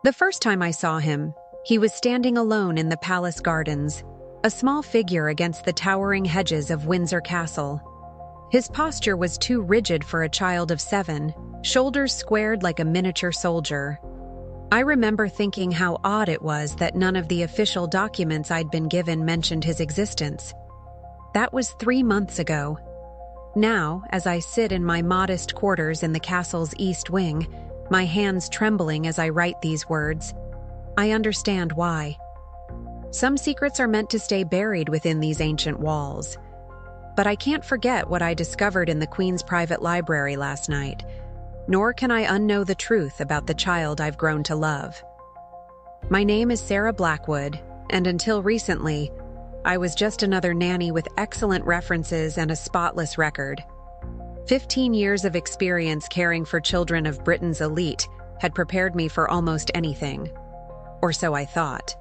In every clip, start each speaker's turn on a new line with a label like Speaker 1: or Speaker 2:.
Speaker 1: The first time I saw him, he was standing alone in the palace gardens, a small figure against the towering hedges of Windsor Castle. His posture was too rigid for a child of 7, shoulders squared like a miniature soldier. I remember thinking how odd it was that none of the official documents I'd been given mentioned his existence. That was 3 months ago. Now, as I sit in my modest quarters in the castle's east wing, my hands trembling as I write these words, I understand why. Some secrets are meant to stay buried within these ancient walls. But I can't forget what I discovered in the Queen's private library last night, nor can I unknow the truth about the child I've grown to love. My name is Sarah Blackwood, and until recently, I was just another nanny with excellent references and a spotless record. 15 years of experience caring for children of Britain's elite had prepared me for almost anything. Or so I thought.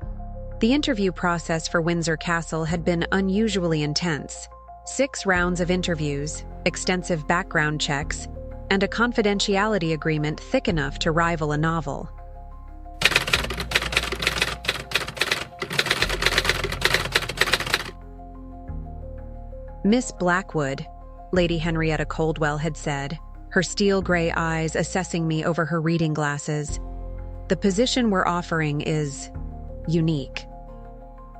Speaker 1: The interview process for Windsor Castle had been unusually intense. 6 rounds of interviews, extensive background checks, and a confidentiality agreement thick enough to rival a novel. Miss Blackwood, Lady Henrietta Coldwell had said, her steel-gray eyes assessing me over her reading glasses. The position we're offering is unique.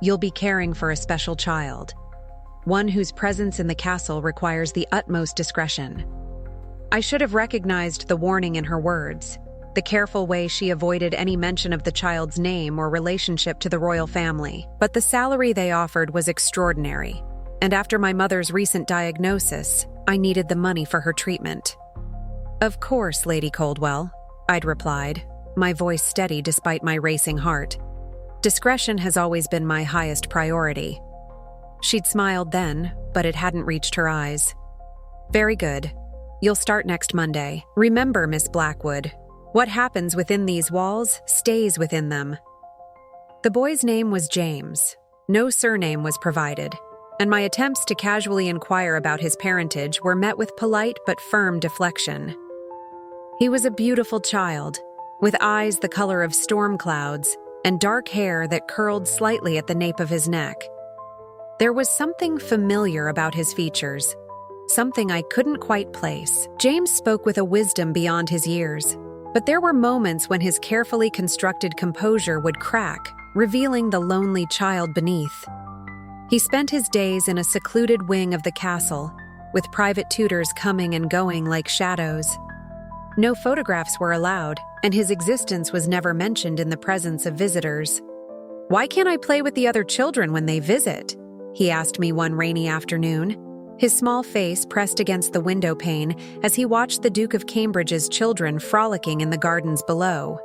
Speaker 1: You'll be caring for a special child, one whose presence in the castle requires the utmost discretion. I should have recognized the warning in her words, the careful way she avoided any mention of the child's name or relationship to the royal family. But the salary they offered was extraordinary, and after my mother's recent diagnosis, I needed the money for her treatment. Of course, Lady Coldwell, I'd replied, my voice steady despite my racing heart. Discretion has always been my highest priority. She'd smiled then, but it hadn't reached her eyes. Very good. You'll start next Monday. Remember, Miss Blackwood, what happens within these walls stays within them. The boy's name was James. No surname was provided, and my attempts to casually inquire about his parentage were met with polite but firm deflection. He was a beautiful child, with eyes the color of storm clouds and dark hair that curled slightly at the nape of his neck. There was something familiar about his features, something I couldn't quite place. James spoke with a wisdom beyond his years, but there were moments when his carefully constructed composure would crack, revealing the lonely child beneath. He spent his days in a secluded wing of the castle, with private tutors coming and going like shadows. No photographs were allowed, and his existence was never mentioned in the presence of visitors. "Why can't I play with the other children when they visit?" he asked me one rainy afternoon, his small face pressed against the window pane as he watched the Duke of Cambridge's children frolicking in the gardens below.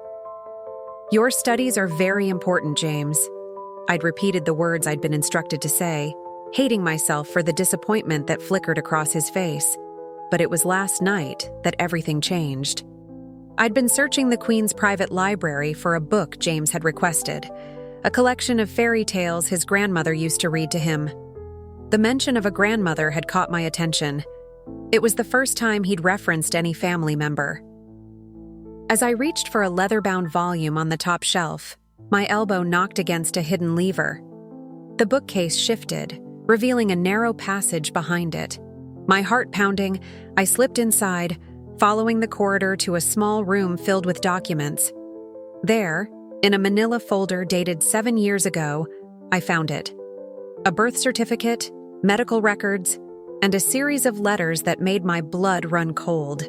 Speaker 1: "Your studies are very important, James." I'd repeated the words I'd been instructed to say, hating myself for the disappointment that flickered across his face. But it was last night that everything changed. I'd been searching the Queen's private library for a book James had requested, a collection of fairy tales his grandmother used to read to him. The mention of a grandmother had caught my attention. It was the first time he'd referenced any family member. As I reached for a leather-bound volume on the top shelf, my elbow knocked against a hidden lever. The bookcase shifted, revealing a narrow passage behind it. My heart pounding, I slipped inside, following the corridor to a small room filled with documents. There, in a manila folder dated 7 years ago, I found it. A birth certificate, medical records, and a series of letters that made my blood run cold.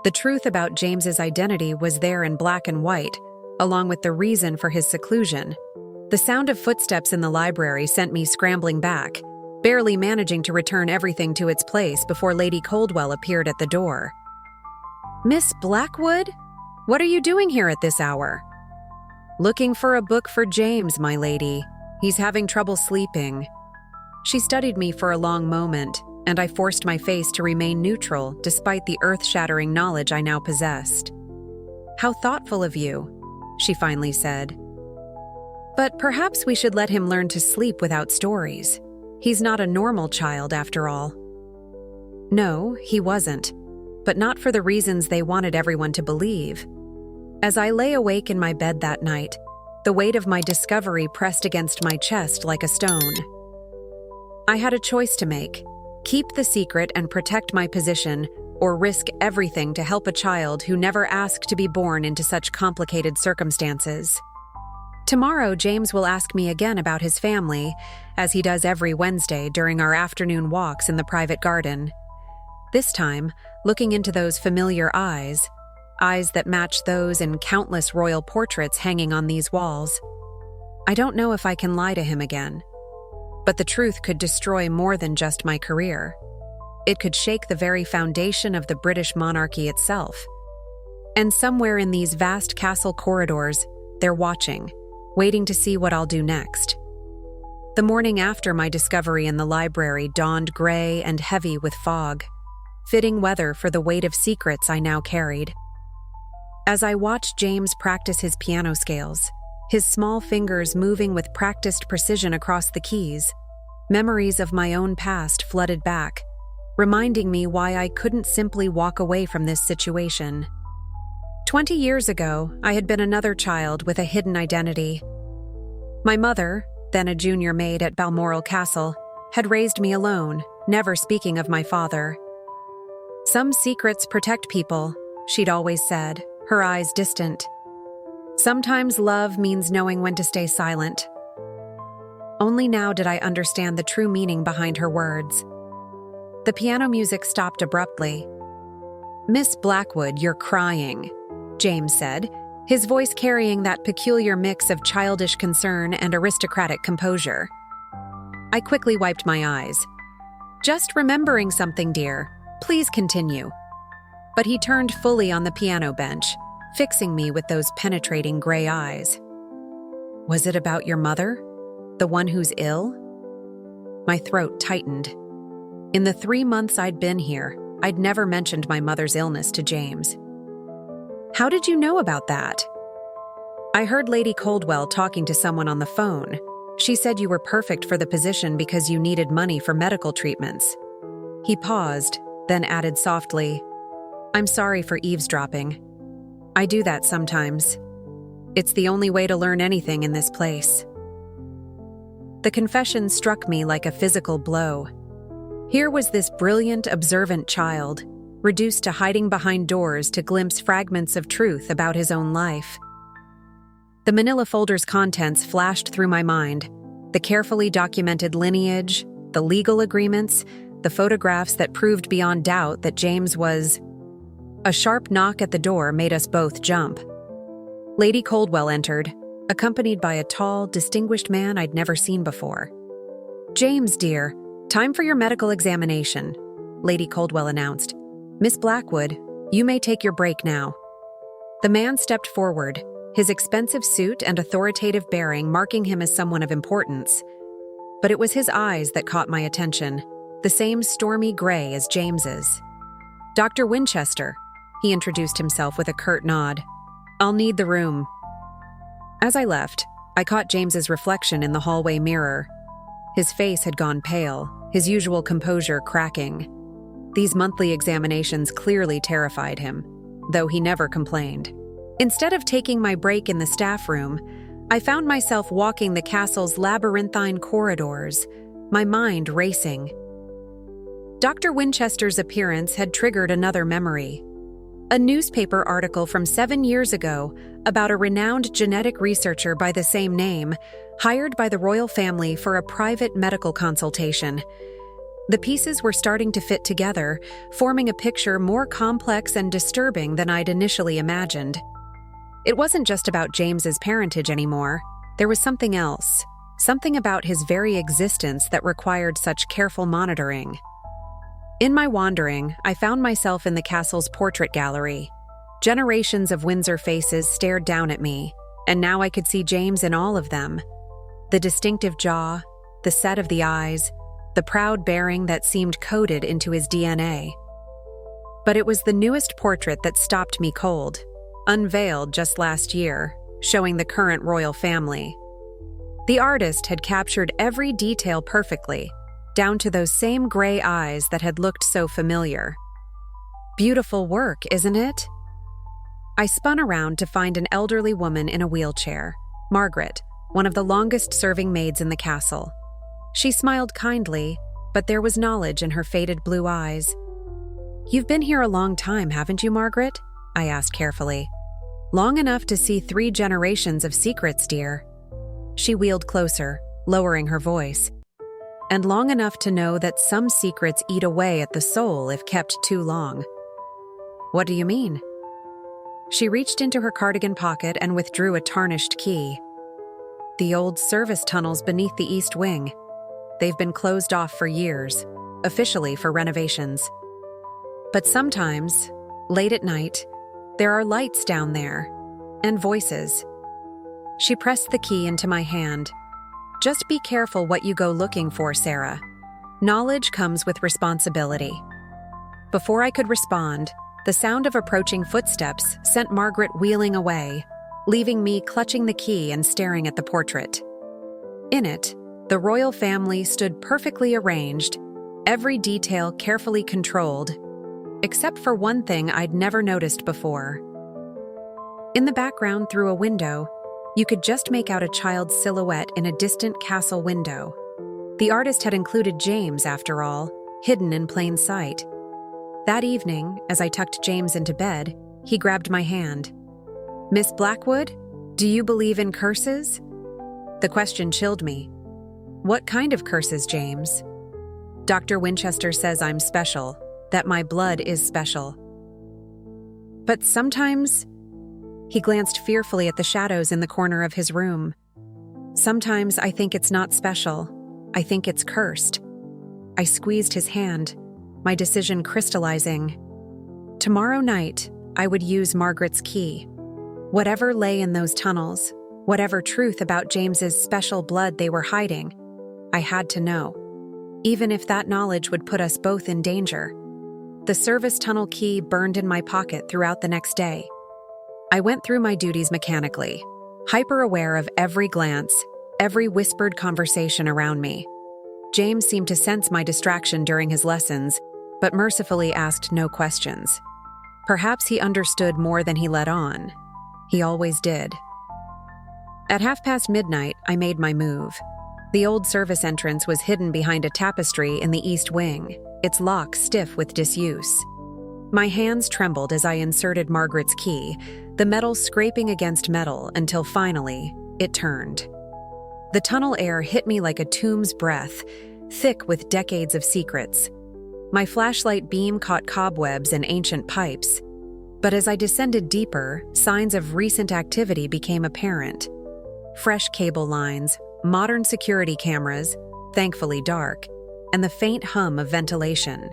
Speaker 1: The truth about James's identity was there in black and white, along with the reason for his seclusion. The sound of footsteps in the library sent me scrambling back, barely managing to return everything to its place before Lady Coldwell appeared at the door. "Miss Blackwood? What are you doing here at this hour?" "Looking for a book for James, my lady. He's having trouble sleeping." She studied me for a long moment, and I forced my face to remain neutral despite the earth-shattering knowledge I now possessed. "How thoughtful of you," she finally said. "But perhaps we should let him learn to sleep without stories. He's not a normal child, after all." No, he wasn't, but not for the reasons they wanted everyone to believe. As I lay awake in my bed that night, the weight of my discovery pressed against my chest like a stone. I had a choice to make: keep the secret and protect my position, or risk everything to help a child who never asked to be born into such complicated circumstances. Tomorrow, James will ask me again about his family, as he does every Wednesday during our afternoon walks in the private garden. This time, looking into those familiar eyes that match those in countless royal portraits hanging on these walls. I don't know if I can lie to him again, but the truth could destroy more than just my career. It could shake the very foundation of the British monarchy itself. And somewhere in these vast castle corridors, they're watching, waiting to see what I'll do next. The morning after my discovery in the library dawned gray and heavy with fog, fitting weather for the weight of secrets I now carried. As I watched James practice his piano scales, his small fingers moving with practiced precision across the keys, memories of my own past flooded back, reminding me why I couldn't simply walk away from this situation. 20 years ago, I had been another child with a hidden identity. My mother, then a junior maid at Balmoral Castle, had raised me alone, never speaking of my father. "Some secrets protect people," she'd always said, her eyes distant. "Sometimes love means knowing when to stay silent." Only now did I understand the true meaning behind her words. The piano music stopped abruptly. "Miss Blackwood, you're crying," James said, his voice carrying that peculiar mix of childish concern and aristocratic composure. I quickly wiped my eyes. "Just remembering something, dear. Please continue." But he turned fully on the piano bench, fixing me with those penetrating gray eyes. "Was it about your mother? The one who's ill?" My throat tightened. In the 3 months I'd been here, I'd never mentioned my mother's illness to James. "How did you know about that?" "I heard Lady Coldwell talking to someone on the phone. She said you were perfect for the position because you needed money for medical treatments." He paused, then added softly, "I'm sorry for eavesdropping. I do that sometimes. It's the only way to learn anything in this place." The confession struck me like a physical blow. Here was this brilliant, observant child, reduced to hiding behind doors to glimpse fragments of truth about his own life. The manila folder's contents flashed through my mind: the carefully documented lineage, the legal agreements, the photographs that proved beyond doubt that James was... A sharp knock at the door made us both jump. Lady Coldwell entered, accompanied by a tall, distinguished man I'd never seen before. "James, dear, time for your medical examination," Lady Coldwell announced. "Miss Blackwood, you may take your break now." The man stepped forward, his expensive suit and authoritative bearing marking him as someone of importance. But it was his eyes that caught my attention, the same stormy gray as James's. "Dr. Winchester," he introduced himself with a curt nod. "I'll need the room." As I left, I caught James's reflection in the hallway mirror. His face had gone pale, his usual composure cracking. These monthly examinations clearly terrified him, though he never complained. Instead of taking my break in the staff room, I found myself walking the castle's labyrinthine corridors, my mind racing. Dr. Winchester's appearance had triggered another memory. A newspaper article from 7 years ago about a renowned genetic researcher by the same name, hired by the royal family for a private medical consultation. The pieces were starting to fit together, forming a picture more complex and disturbing than I'd initially imagined. It wasn't just about James's parentage anymore. There was something else, something about his very existence that required such careful monitoring. In my wandering, I found myself in the castle's portrait gallery. Generations of Windsor faces stared down at me, and now I could see James in all of them. The distinctive jaw, the set of the eyes, the proud bearing that seemed coded into his DNA. But it was the newest portrait that stopped me cold, unveiled just last year, showing the current royal family. The artist had captured every detail perfectly, down to those same gray eyes that had looked so familiar. Beautiful work, isn't it? I spun around to find an elderly woman in a wheelchair, Margaret, one of the longest-serving maids in the castle. She smiled kindly, but there was knowledge in her faded blue eyes. "You've been here a long time, haven't you, Margaret?" I asked carefully. "Long enough to see 3 generations of secrets, dear." She wheeled closer, lowering her voice. "And long enough to know that some secrets eat away at the soul if kept too long." "What do you mean?" She reached into her cardigan pocket and withdrew a tarnished key. "The old service tunnels beneath the east wing. They've been closed off for years, officially for renovations. But sometimes, late at night, there are lights down there, and voices." She pressed the key into my hand. "Just be careful what you go looking for, Sarah. Knowledge comes with responsibility." Before I could respond, the sound of approaching footsteps sent Margaret wheeling away, leaving me clutching the key and staring at the portrait. In it, the royal family stood perfectly arranged, every detail carefully controlled, except for one thing I'd never noticed before. In the background through a window, you could just make out a child's silhouette in a distant castle window. The artist had included James, after all, hidden in plain sight. That evening, as I tucked James into bed, he grabbed my hand. "Miss Blackwood, do you believe in curses?" The question chilled me. "What kind of curses, James?" "Dr. Winchester says I'm special, that my blood is special." "But sometimes—" He glanced fearfully at the shadows in the corner of his room. "Sometimes I think it's not special. I think it's cursed." I squeezed his hand, my decision crystallizing. Tomorrow night, I would use Margaret's key. Whatever lay in those tunnels, whatever truth about James's special blood they were hiding, I had to know, even if that knowledge would put us both in danger. The service tunnel key burned in my pocket throughout the next day. I went through my duties mechanically, hyper-aware of every glance, every whispered conversation around me. James seemed to sense my distraction during his lessons, but mercifully asked no questions. Perhaps he understood more than he let on. He always did. At midnight, I made my move. The old service entrance was hidden behind a tapestry in the east wing, its lock stiff with disuse. My hands trembled as I inserted Margaret's key, the metal scraping against metal until finally, it turned. The tunnel air hit me like a tomb's breath, thick with decades of secrets. My flashlight beam caught cobwebs and ancient pipes, but as I descended deeper, signs of recent activity became apparent. Fresh cable lines, modern security cameras, thankfully dark, and the faint hum of ventilation.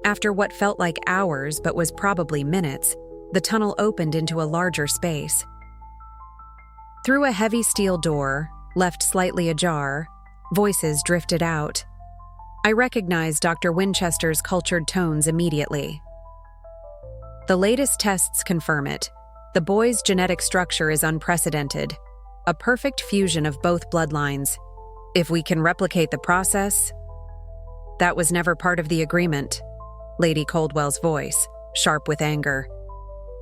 Speaker 1: After what felt like hours but was probably minutes, the tunnel opened into a larger space. Through a heavy steel door, left slightly ajar, voices drifted out. I recognized Dr. Winchester's cultured tones immediately. "The latest tests confirm it. The boy's genetic structure is unprecedented, a perfect fusion of both bloodlines. If we can replicate the process—" "That was never part of the agreement," Lady Coldwell's voice, sharp with anger.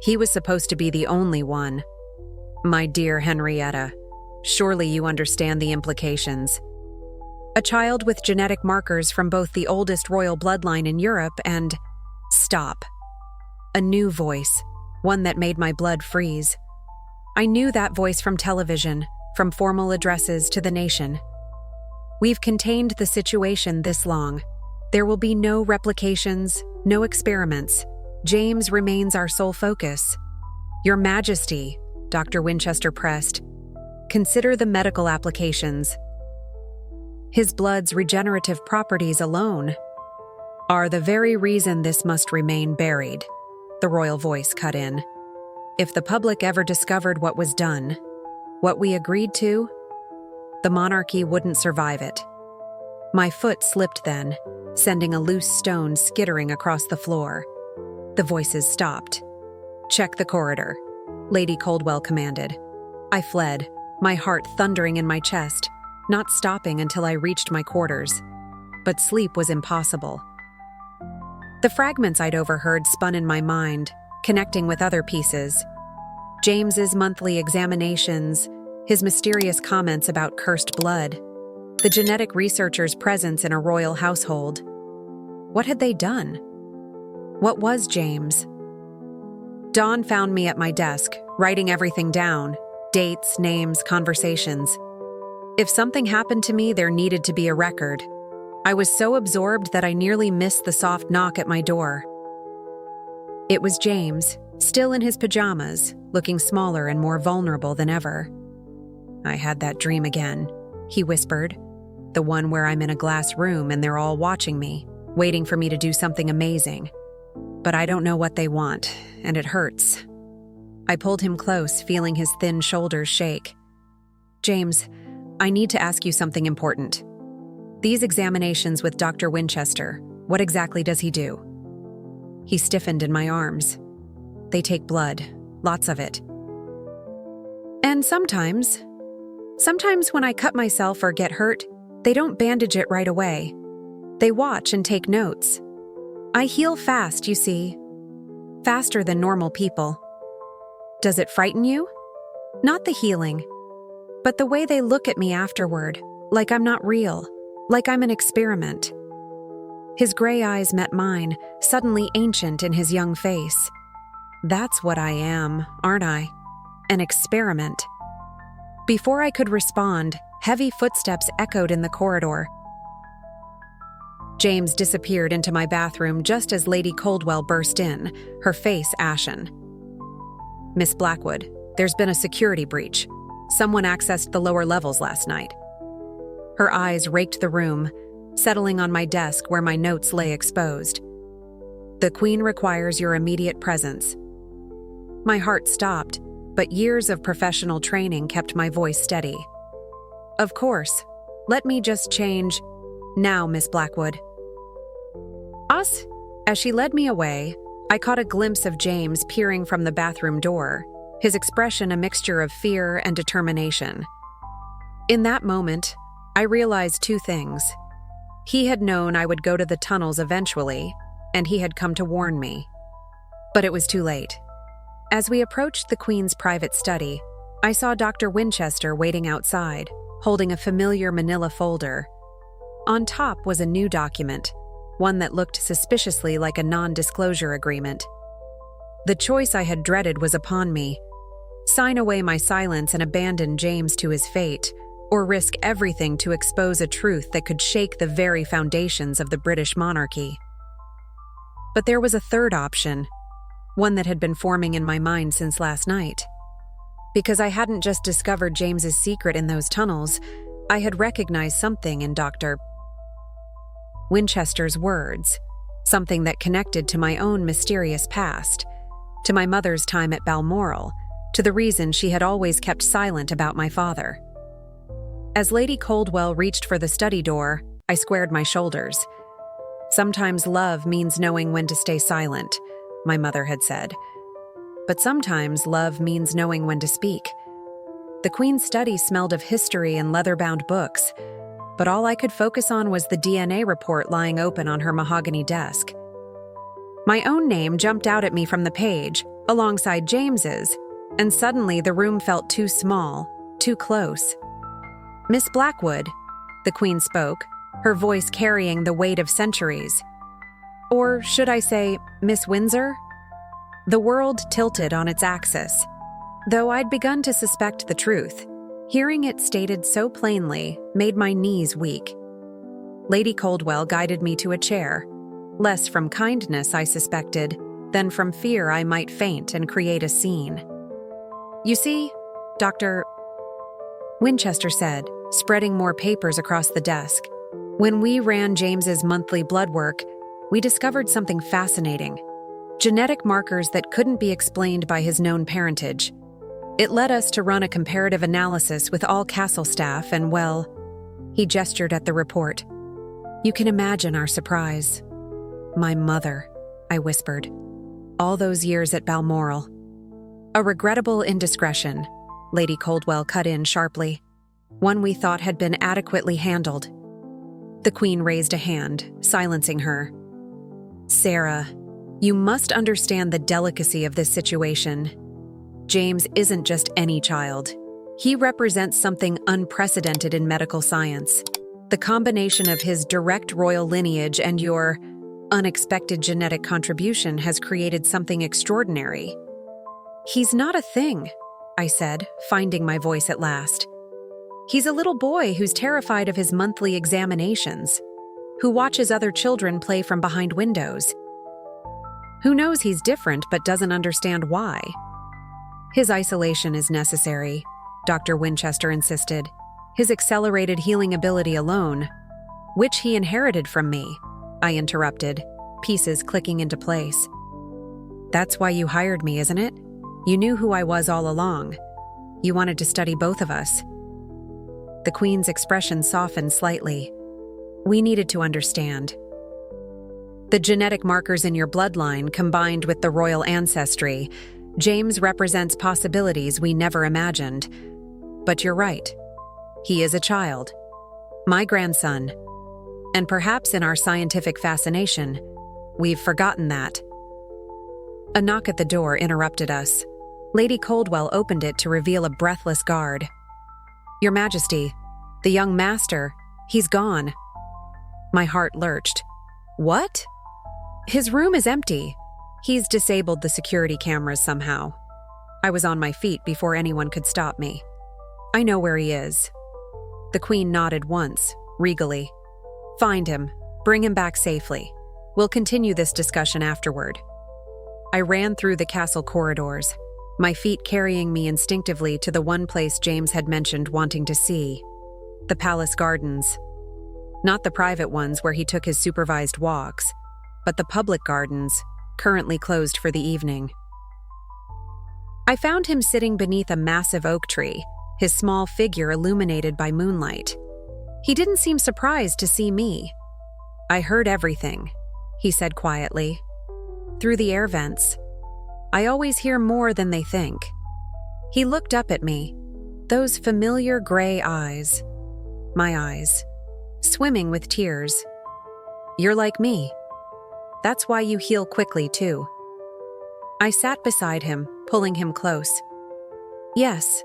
Speaker 1: "He was supposed to be the only one. My dear Henrietta, surely you understand the implications. A child with genetic markers from both the oldest royal bloodline in Europe and—" "Stop." A new voice, one that made my blood freeze. I knew that voice from television, from formal addresses to the nation. "We've contained the situation this long. There will be no replications, no experiments. James remains our sole focus." "Your Majesty," Dr. Winchester pressed, "consider the medical applications. His blood's regenerative properties alone are the very reason this must remain buried," the royal voice cut in. "If the public ever discovered what was done, what we agreed to, the monarchy wouldn't survive it." My foot slipped then, sending a loose stone skittering across the floor. The voices stopped. "Check the corridor," Lady Coldwell commanded. I fled, my heart thundering in my chest, not stopping until I reached my quarters. But sleep was impossible. The fragments I'd overheard spun in my mind, connecting with other pieces. James's monthly examinations, his mysterious comments about cursed blood, the genetic researcher's presence in a royal household. What had they done? What was James? Dawn found me at my desk, writing everything down: dates, names, conversations. If something happened to me, there needed to be a record. I was so absorbed that I nearly missed the soft knock at my door. It was James, still in his pajamas, looking smaller and more vulnerable than ever. "I had that dream again," he whispered. "The one where I'm in a glass room and they're all watching me, waiting for me to do something amazing. But I don't know what they want, and it hurts." I pulled him close, feeling his thin shoulders shake. "James, I need to ask you something important. These examinations with Dr. Winchester, what exactly does he do?" He stiffened in my arms. "They take blood, lots of it. And sometimes when I cut myself or get hurt, they don't bandage it right away. They watch and take notes. I heal fast, you see. Faster than normal people. Does it frighten you? Not the healing, but the way they look at me afterward, like I'm not real, like I'm an experiment." His gray eyes met mine, suddenly ancient in his young face. "That's what I am, aren't I? An experiment." Before I could respond, heavy footsteps echoed in the corridor. James disappeared into my bathroom just as Lady Coldwell burst in, her face ashen. "Miss Blackwood, there's been a security breach. Someone accessed the lower levels last night." Her eyes raked the room, settling on my desk where my notes lay exposed. "The Queen requires your immediate presence." My heart stopped, but years of professional training kept my voice steady. "Of course. Let me just change. Now, Miss Blackwood." "Us?" As she led me away, I caught a glimpse of James peering from the bathroom door, his expression a mixture of fear and determination. In that moment, I realized two things. He had known I would go to the tunnels eventually, and he had come to warn me. But it was too late. As we approached the Queen's private study, I saw Dr. Winchester waiting outside, holding a familiar manila folder. On top was a new document, one that looked suspiciously like a non-disclosure agreement. The choice I had dreaded was upon me: sign away my silence and abandon James to his fate, or risk everything to expose a truth that could shake the very foundations of the British monarchy. But there was a third option, one that had been forming in my mind since last night. Because I hadn't just discovered James's secret in those tunnels, I had recognized something in Dr. Winchester's words, something that connected to my own mysterious past, to my mother's time at Balmoral, to the reason she had always kept silent about my father. As Lady Coldwell reached for the study door, I squared my shoulders. "Sometimes love means knowing when to stay silent," my mother had said. But sometimes love means knowing when to speak. The Queen's study smelled of history and leather-bound books, but all I could focus on was the DNA report lying open on her mahogany desk. My own name jumped out at me from the page, alongside James's, and suddenly the room felt too small, too close. "Miss Blackwood," the Queen spoke, her voice carrying the weight of centuries. Or should I say, Miss Windsor? The world tilted on its axis. Though I'd begun to suspect the truth, hearing it stated so plainly made my knees weak. Lady Coldwell guided me to a chair, less from kindness, I suspected, than from fear I might faint and create a scene. "You see, Dr. Winchester said, spreading more papers across the desk. "When we ran James's monthly blood work, we discovered something fascinating. Genetic markers that couldn't be explained by his known parentage. It led us to run a comparative analysis with all castle staff and, well," he gestured at the report. "You can imagine our surprise." "My mother," I whispered. "All those years at Balmoral." "A regrettable indiscretion," Lady Coldwell cut in sharply. "One we thought had been adequately handled." The Queen raised a hand, silencing her. "Sarah, You must understand the delicacy of this situation. James isn't just any child. He represents something unprecedented in medical science. The combination of his direct royal lineage and your unexpected genetic contribution has created something extraordinary. He's not a thing, I said, finding my voice at last. He's a little boy who's terrified of his monthly examinations, who watches other children play from behind windows, who knows he's different but doesn't understand why. His isolation is necessary, Dr. Winchester insisted. His accelerated healing ability alone, which he inherited from me, I interrupted, pieces clicking into place. That's why you hired me, isn't it? You knew who I was all along. You wanted to study both of us. The Queen's expression softened slightly. We needed to understand. The genetic markers in your bloodline combined with the royal ancestry, James represents possibilities we never imagined. But you're right. He is a child. My grandson. And perhaps in our scientific fascination, we've forgotten that. A knock at the door interrupted us. Lady Coldwell opened it to reveal a breathless guard. Your Majesty, the young master, he's gone. My heart lurched. What? His room is empty. He's disabled the security cameras somehow. I was on my feet before anyone could stop me. I know where he is. The Queen nodded once, regally. Find him. Bring him back safely. We'll continue this discussion afterward. I ran through the castle corridors, my feet carrying me instinctively to the one place James had mentioned wanting to see. The palace gardens. Not the private ones where he took his supervised walks, but the public gardens, currently closed for the evening. I found him sitting beneath a massive oak tree, his small figure illuminated by moonlight. He didn't seem surprised to see me. I heard everything, he said quietly. Through the air vents. I always hear more than they think. He looked up at me, those familiar gray eyes. My eyes, swimming with tears. You're like me. That's why you heal quickly, too. I sat beside him, pulling him close. Yes,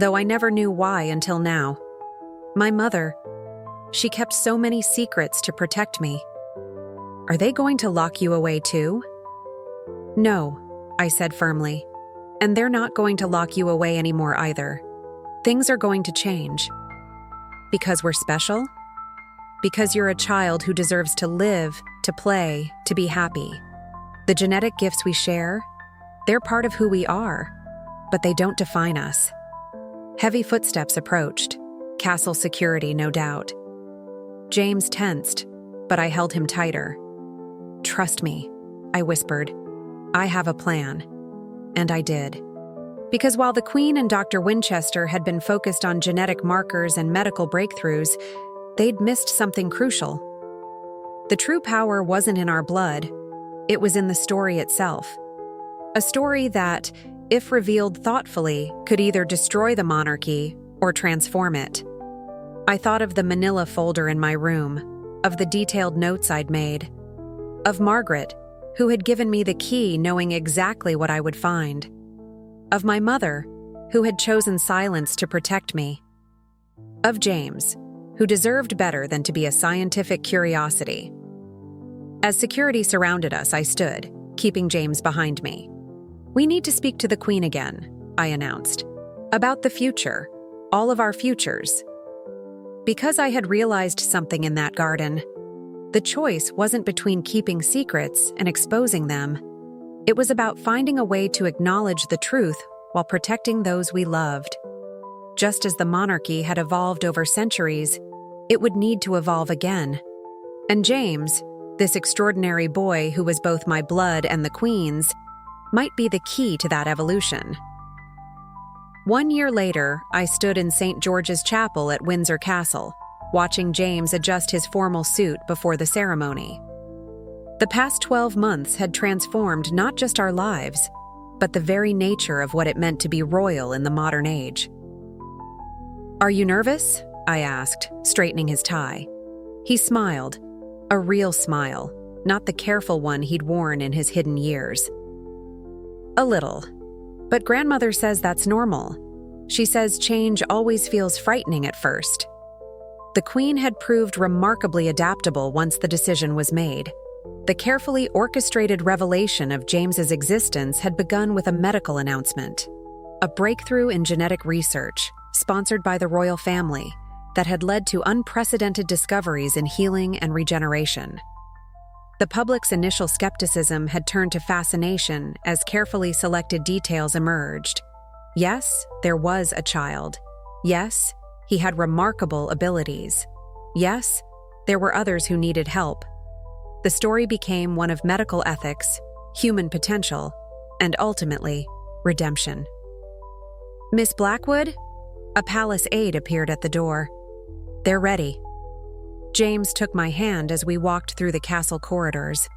Speaker 1: though I never knew why until now. My mother, she kept so many secrets to protect me. Are they going to lock you away too? No, I said firmly. And they're not going to lock you away anymore either. Things are going to change. Because we're special? Because you're a child who deserves to live, to play, to be happy. The genetic gifts we share, they're part of who we are, but they don't define us. Heavy footsteps approached. Castle security, no doubt. James tensed, but I held him tighter. Trust me, I whispered. I have a plan. And I did. Because while the Queen and Dr. Winchester had been focused on genetic markers and medical breakthroughs, they'd missed something crucial. The true power wasn't in our blood. It was in the story itself. A story that, if revealed thoughtfully, could either destroy the monarchy or transform it. I thought of the manila folder in my room, of the detailed notes I'd made, of Margaret, who had given me the key knowing exactly what I would find, of my mother, who had chosen silence to protect me, of James, who deserved better than to be a scientific curiosity. As security surrounded us, I stood, keeping James behind me. We need to speak to the Queen again, I announced. About the future, all of our futures. Because I had realized something in that garden, the choice wasn't between keeping secrets and exposing them. It was about finding a way to acknowledge the truth while protecting those we loved. Just as the monarchy had evolved over centuries, it would need to evolve again. And James, this extraordinary boy who was both my blood and the Queen's, might be the key to that evolution. 1 year later, I stood in St. George's Chapel at Windsor Castle, watching James adjust his formal suit before the ceremony. The past 12 months had transformed not just our lives, but the very nature of what it meant to be royal in the modern age. Are you nervous? I asked, straightening his tie. He smiled, a real smile, not the careful one he'd worn in his hidden years. A little. But grandmother says that's normal. She says change always feels frightening at first. The Queen had proved remarkably adaptable once the decision was made. The carefully orchestrated revelation of James's existence had begun with a medical announcement, a breakthrough in genetic research, sponsored by the royal family, that had led to unprecedented discoveries in healing and regeneration. The public's initial skepticism had turned to fascination as carefully selected details emerged. Yes, there was a child. Yes, he had remarkable abilities. Yes, there were others who needed help. The story became one of medical ethics, human potential, and ultimately, redemption. Miss Blackwood? A palace aide appeared at the door. They're ready. James took my hand as we walked through the castle corridors.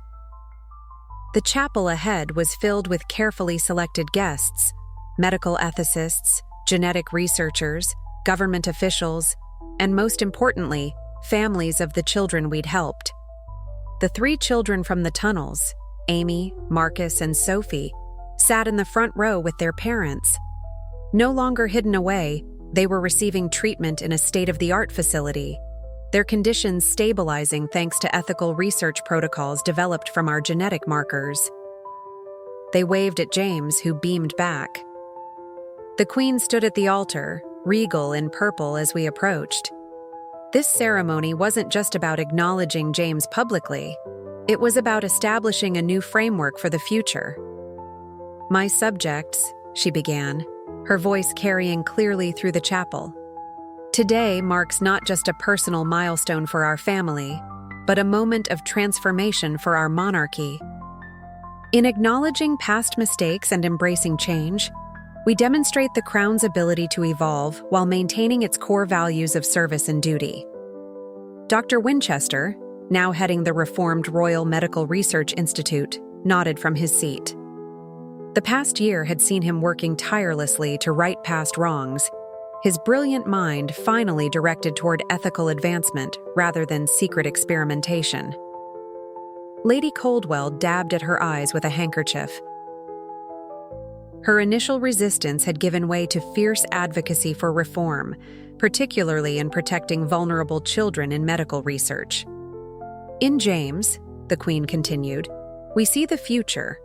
Speaker 1: The chapel ahead was filled with carefully selected guests, medical ethicists, genetic researchers, government officials, and most importantly, families of the children we'd helped. The 3 children from the tunnels, Amy, Marcus, and Sophie, sat in the front row with their parents. No longer hidden away, they were receiving treatment in a state-of-the-art facility, their conditions stabilizing thanks to ethical research protocols developed from our genetic markers. They waved at James, who beamed back. The Queen stood at the altar, regal in purple as we approached. This ceremony wasn't just about acknowledging James publicly, it was about establishing a new framework for the future. My subjects, she began, her voice carrying clearly through the chapel. Today marks not just a personal milestone for our family, but a moment of transformation for our monarchy. In acknowledging past mistakes and embracing change, we demonstrate the Crown's ability to evolve while maintaining its core values of service and duty. Dr. Winchester, now heading the reformed Royal Medical Research Institute, nodded from his seat. The past year had seen him working tirelessly to right past wrongs, his brilliant mind finally directed toward ethical advancement rather than secret experimentation. Lady Coldwell dabbed at her eyes with a handkerchief. Her initial resistance had given way to fierce advocacy for reform, particularly in protecting vulnerable children in medical research. In James, the Queen continued, we see the future,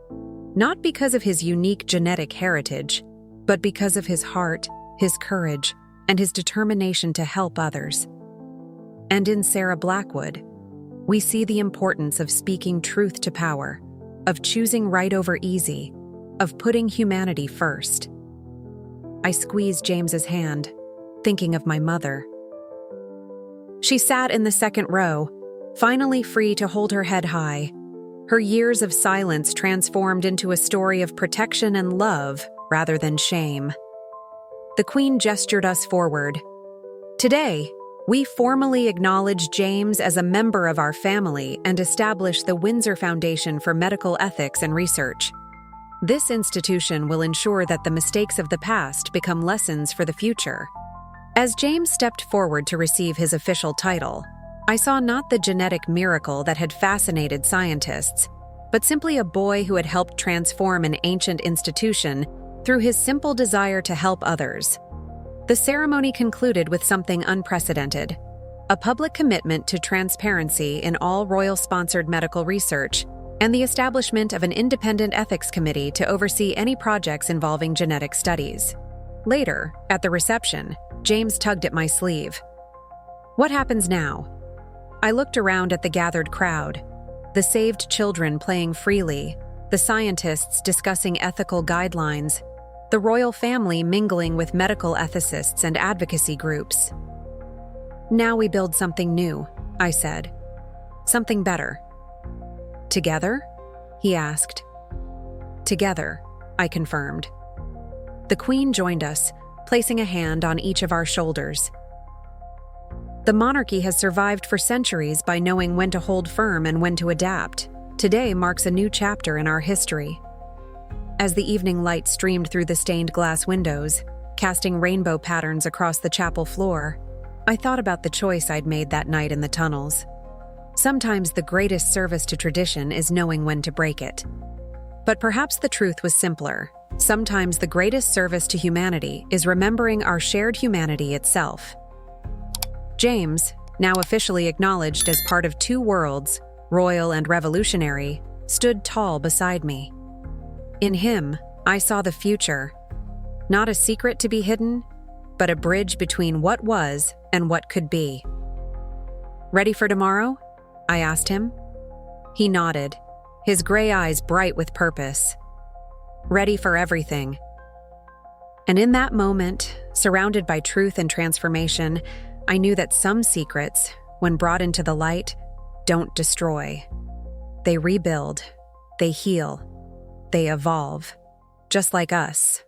Speaker 1: not because of his unique genetic heritage, but because of his heart, his courage, and his determination to help others. And in Sarah Blackwood, we see the importance of speaking truth to power, of choosing right over easy, of putting humanity first. I squeezed James's hand, thinking of my mother. She sat in the second row, finally free to hold her head high. Her years of silence transformed into a story of protection and love rather than shame. The Queen gestured us forward. Today, we formally acknowledge James as a member of our family and establish the Windsor Foundation for Medical Ethics and Research. This institution will ensure that the mistakes of the past become lessons for the future. As James stepped forward to receive his official title, I saw not the genetic miracle that had fascinated scientists, but simply a boy who had helped transform an ancient institution through his simple desire to help others. The ceremony concluded with something unprecedented, a public commitment to transparency in all royal-sponsored medical research, and the establishment of an independent ethics committee to oversee any projects involving genetic studies. Later, at the reception, James tugged at my sleeve. What happens now? I looked around at the gathered crowd, the saved children playing freely, the scientists discussing ethical guidelines, the royal family mingling with medical ethicists and advocacy groups. Now we build something new, I said. Something better. Together? He asked. Together, I confirmed. The Queen joined us, placing a hand on each of our shoulders. The monarchy has survived for centuries by knowing when to hold firm and when to adapt. Today marks a new chapter in our history. As the evening light streamed through the stained glass windows, casting rainbow patterns across the chapel floor, I thought about the choice I'd made that night in the tunnels. Sometimes the greatest service to tradition is knowing when to break it. But perhaps the truth was simpler. Sometimes the greatest service to humanity is remembering our shared humanity itself. James, now officially acknowledged as part of two worlds, royal and revolutionary, stood tall beside me. In him, I saw the future, not a secret to be hidden, but a bridge between what was and what could be. "Ready for tomorrow?" I asked him. He nodded, his gray eyes bright with purpose. Ready for everything. And in that moment, surrounded by truth and transformation, I knew that some secrets, when brought into the light, don't destroy. They rebuild, they heal, they evolve, just like us.